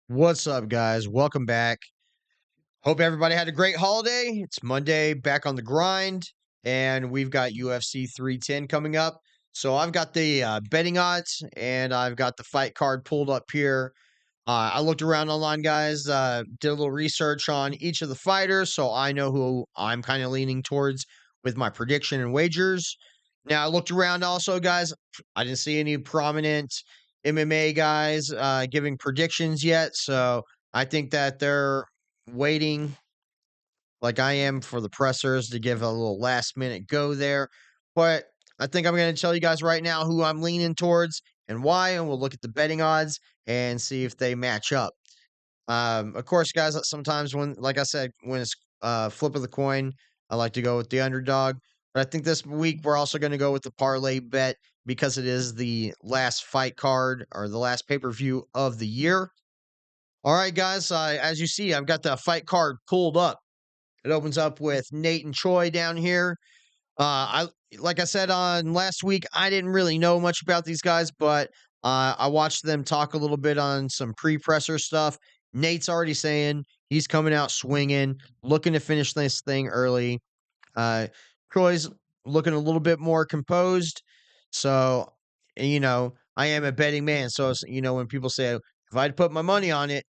What's up, guys? Welcome back. Hope everybody had a great holiday. It's Monday, back on the grind, and we've got UFC 310 coming up. So I've got the betting odds, and I've got the fight card pulled up here. I looked around online, guys, did a little research on each of the fighters, so I know who I'm kind of leaning towards with my prediction and wagers. Now, I looked around also, guys. I didn't see any prominent MMA guys giving predictions yet, so I think that they're waiting like I am for the pressers to give a little last minute go there. But I think I'm going to tell you guys right now who I'm leaning towards and why, and we'll look at the betting odds and see if they match up. Of course, guys, sometimes when, like I said, when it's flip of the coin, I like to go with the underdog. But I think this week we're also going to go with the parlay bet because it is the last fight card or the last pay per view of the year. All right, guys, as you see, I've got the fight card pulled up. It opens up with Nate and Choi down here. I like I said on last week, I didn't really know much about these guys, but I watched them talk a little bit on some pre-presser stuff. Nate's already saying he's coming out swinging, looking to finish this thing early. Uh, Troy's looking a little bit more composed. So, I am a betting man. So, when people say, if I'd put my money on it,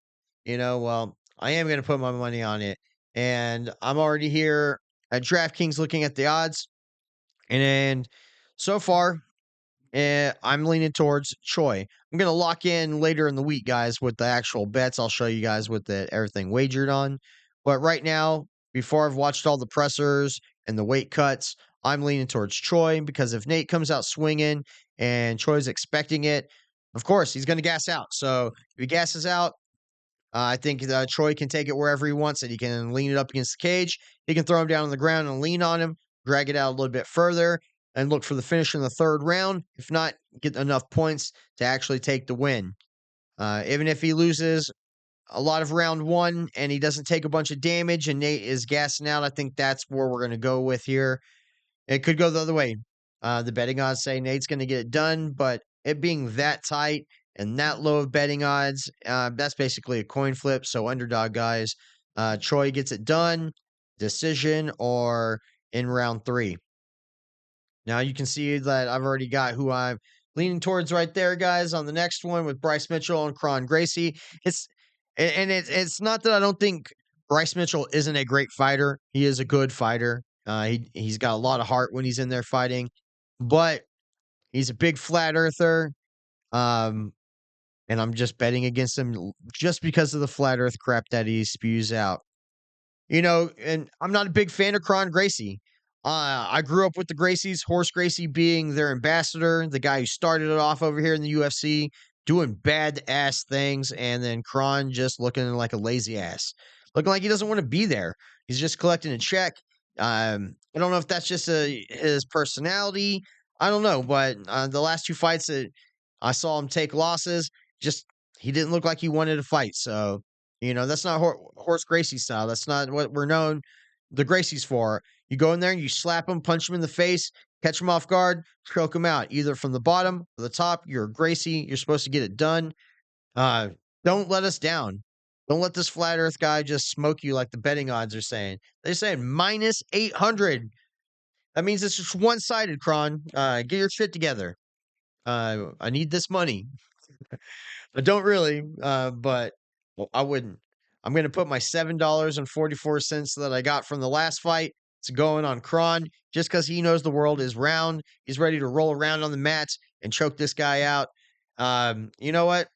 well, I am going to put my money on it. And I'm already here at DraftKings looking at the odds. And so far, I'm leaning towards Choi. I'm going to lock in later in the week, guys, with the actual bets. I'll show you guys what the everything wagered on. But right now, before I've watched all the pressers and the weight cuts, I'm leaning towards Choi because if Nate comes out swinging and Choi's expecting it, of course, he's going to gas out. So if he gasses out, I think Choi can take it wherever he wants it. He can lean it up against the cage. He can throw him down on the ground and lean on him, drag it out a little bit further, and look for the finish in the third round. If not, get enough points to actually take the win. Even if he loses a lot of round one and he doesn't take a bunch of damage and Nate is gassing out, I think that's where we're going to go with here. It could go the other way. The betting odds say Nate's going to get it done, but it being that tight and that low of betting odds, that's basically a coin flip. So underdog guys, Troy gets it done, decision, or in round three. Now you can see that I've already got who I'm leaning towards right there, guys. On the next one with Bryce Mitchell and Kron Gracie, it's not that I don't think Bryce Mitchell isn't a great fighter. He is a good fighter. He's got a lot of heart when he's in there fighting, but he's a big flat earther. Um, and I'm just betting against him just because of the flat earth crap that he spews out. And I'm not a big fan of Kron Gracie. I grew up with the Gracies, Horse Gracie being their ambassador, the guy who started it off over here in the UFC, doing bad ass things, and then Kron just looking like a lazy ass, looking like he doesn't want to be there. He's just collecting a check. I don't know if that's just his personality. I don't know, but the last two fights that I saw him take losses, just he didn't look like he wanted to fight. So that's not Horse Gracie style. That's not what we're known the Gracies for. You go in there and you slap them, punch them in the face, catch them off guard, choke them out, either from the bottom or the top. You're a Gracie. You're supposed to get it done. Uh, don't let us down. Don't let this flat earth guy just smoke you like the betting odds are saying. They're saying minus 800. That means it's just one sided, Kron. Get your shit together. I need this money. I don't really, but well, I wouldn't. I'm going to put my $7.44 that I got from the last fight. It's going on Kron just because he knows the world is round. He's ready to roll around on the mats and choke this guy out. You know what?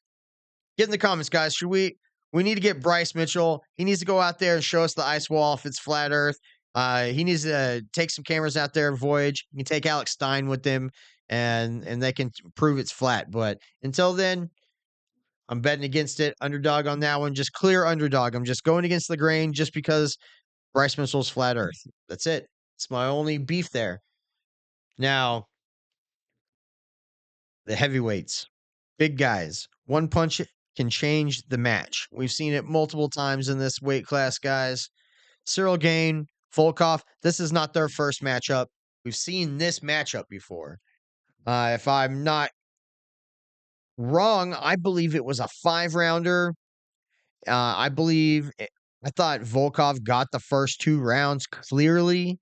Get in the comments, guys. We need to get Bryce Mitchell. He needs to go out there and show us the ice wall if it's flat Earth. He needs to take some cameras out there and voyage. You can take Alex Stein with him, and they can prove it's flat. But until then, I'm betting against it. Underdog on that one. Just clear underdog. I'm just going against the grain just because Bryce Mitchell's flat earth. That's it. It's my only beef there. Now, the heavyweights. Big guys. One punch can change the match. We've seen it multiple times in this weight class, guys. Cyril Gane, Volkov. This is not their first matchup. We've seen this matchup before. If I'm not wrong, I believe it was a 5-rounder. I thought Volkov got the first 2 rounds clearly,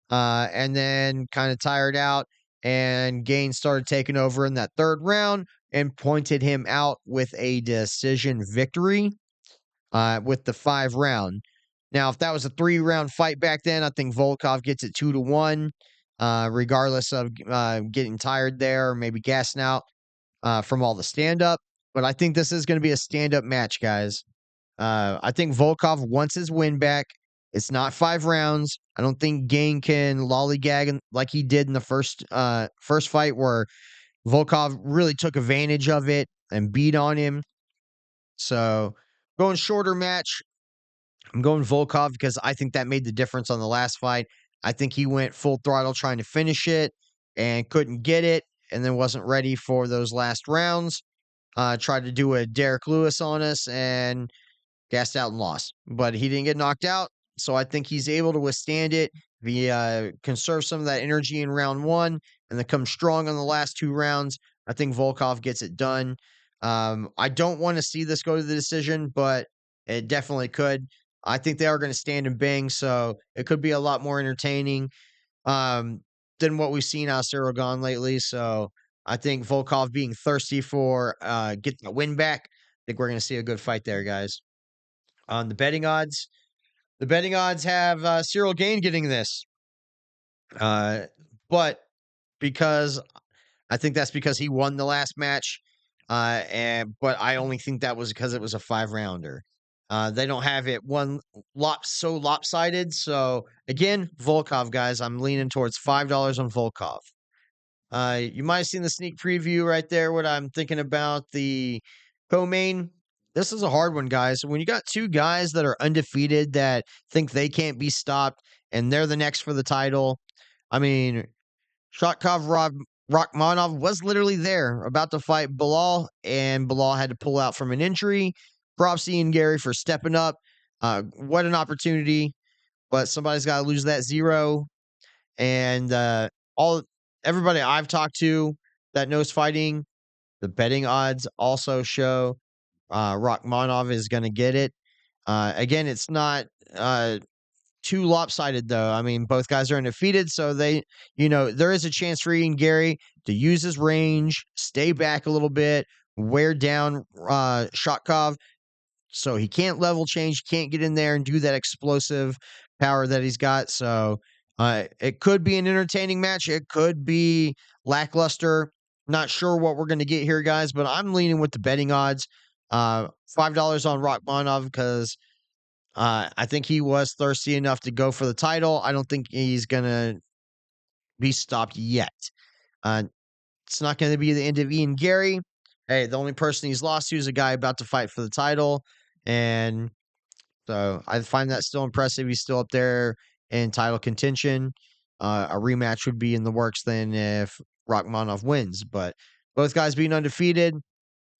and then kind of tired out, and Gaines started taking over in that 3rd round and pointed him out with a decision victory, with the 5 round. Now, if that was a 3-round fight back then, I think Volkov gets it 2-1, regardless of getting tired there, or maybe gassing out from all the stand up. But I think this is going to be a stand up match, guys. I think Volkov wants his win back. It's not 5 rounds. I don't think Gane can lollygag like he did in the first fight, where Volkov really took advantage of it and beat on him. So going shorter match, I'm going Volkov because I think that made the difference on the last fight. I think he went full throttle trying to finish it and couldn't get it, and then wasn't ready for those last rounds. Tried to do a Derek Lewis on us and gassed out and lost. But he didn't get knocked out, so I think he's able to withstand it. If he conserve some of that energy in round 1 and then come strong on the last 2 rounds, I think Volkov gets it done. I don't want to see this go to the decision, but it definitely could. I think they are going to stand and bang, so it could be a lot more entertaining um, than what we've seen out of Cyril Gane lately. So I think Volkov being thirsty for getting a win back, I think we're going to see a good fight there, guys. On the betting odds have Cyril Gane getting this, uh, but because I think that's because he won the last match, and but I only think that was because it was a 5 rounder. They don't have it so lopsided. So again, Volkov, guys, I'm leaning towards $5 on Volkov. You might have seen the sneak preview right there. What I'm thinking about the co-main. This is a hard one, guys. When you got 2 guys that are undefeated that think they can't be stopped, and they're the next for the title. I mean, Rakhmonov was literally there about to fight Bilal, and Bilal had to pull out from an injury. Props to Ian Gary for stepping up. What an opportunity, but somebody's got to lose that 0. And all everybody I've talked to that knows fighting, the betting odds also show Rakhmonov is going to get it. Again, it's not too lopsided though. I mean, both guys are undefeated, so there is a chance for Ian Gary to use his range, stay back a little bit, wear down Shotkov, so he can't level change, can't get in there and do that explosive power that he's got. So it could be an entertaining match. It could be lackluster. Not sure what we're going to get here, guys, but I'm leaning with the betting odds. $5 on Rakhmonov because I think he was thirsty enough to go for the title. I don't think he's going to be stopped yet. Uh, it's not going to be the end of Ian Gary. Hey, the only person he's lost to is a guy about to fight for the title. And so I find that still impressive. He's still up there in title contention. A rematch would be in the works then if Rakhmonov wins. But both guys being undefeated,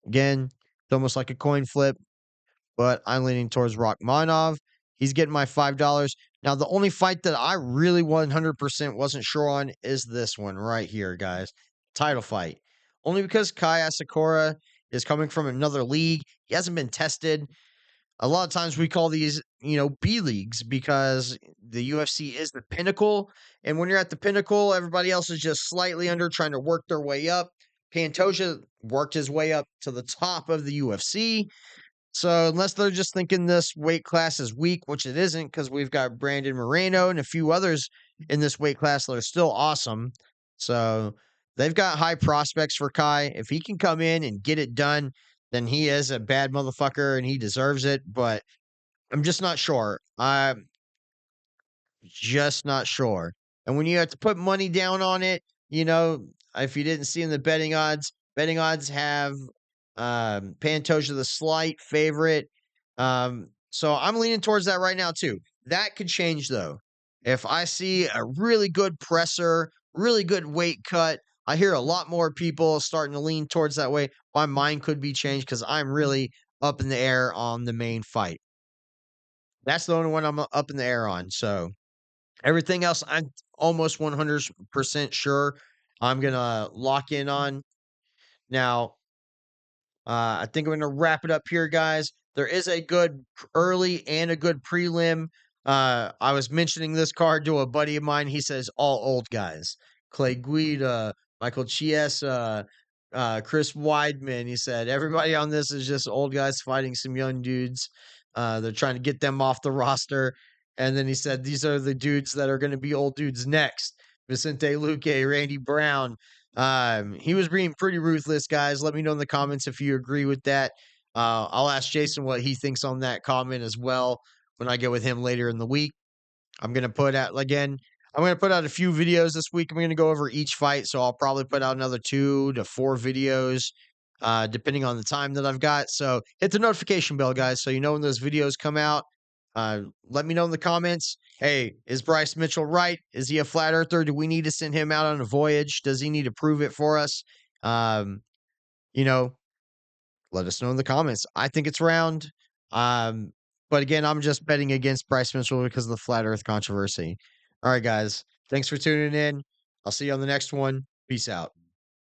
again, it's almost like a coin flip. But I'm leaning towards Rakhmonov. He's getting my $5. Now, the only fight that I really 100% wasn't sure on is this one right here, guys. Title fight. Only because Kai Asakura is coming from another league. He hasn't been tested. A lot of times we call these, B leagues because the UFC is the pinnacle. And when you're at the pinnacle, everybody else is just slightly under trying to work their way up. Pantoja worked his way up to the top of the UFC. So unless they're just thinking this weight class is weak, which it isn't, because we've got Brandon Moreno and a few others in this weight class that are still awesome. So they've got high prospects for Kai. If he can come in and get it done, then he is a bad motherfucker and he deserves it. But I'm just not sure. I'm just not sure. And when you have to put money down on it, if you didn't see in the betting odds have Pantoja the slight favorite. So I'm leaning towards that right now too. That could change though. If I see a really good presser, really good weight cut, I hear a lot more people starting to lean towards that way. My mind could be changed because I'm really up in the air on the main fight. That's the only one I'm up in the air on. So everything else, I'm almost 100% sure I'm gonna lock in on. Now, I think I'm going to wrap it up here, guys. there is a good early and a good prelim. I was mentioning this card to a buddy of mine. He says all old guys: Clay Guida, Michael Chiesa, Chris Weidman. He said everybody on this is just old guys fighting some young dudes. They're trying to get them off the roster. And then he said these are the dudes that are going to be old dudes next. Vicente Luque, Randy Brown. He was being pretty ruthless, guys. Let me know in the comments if you agree with that. I'll ask Jason what he thinks on that comment as well when I get with him later in the week. I'm gonna put out again. I'm gonna put out a few videos this week. I'm gonna go over each fight, so I'll probably put out another 2 to 4 videos, depending on the time that I've got. So hit the notification bell, guys, so you know when those videos come out. Let me know in the comments. Hey, is Bryce Mitchell right? Is he a flat earther? Do we need to send him out on a voyage? Does he need to prove it for us? Um, you know, let us know in the comments. I think it's round. Um, but again, I'm just betting against Bryce Mitchell because of the flat earth controversy. All right, guys. Thanks for tuning in. I'll see you on the next one. Peace out.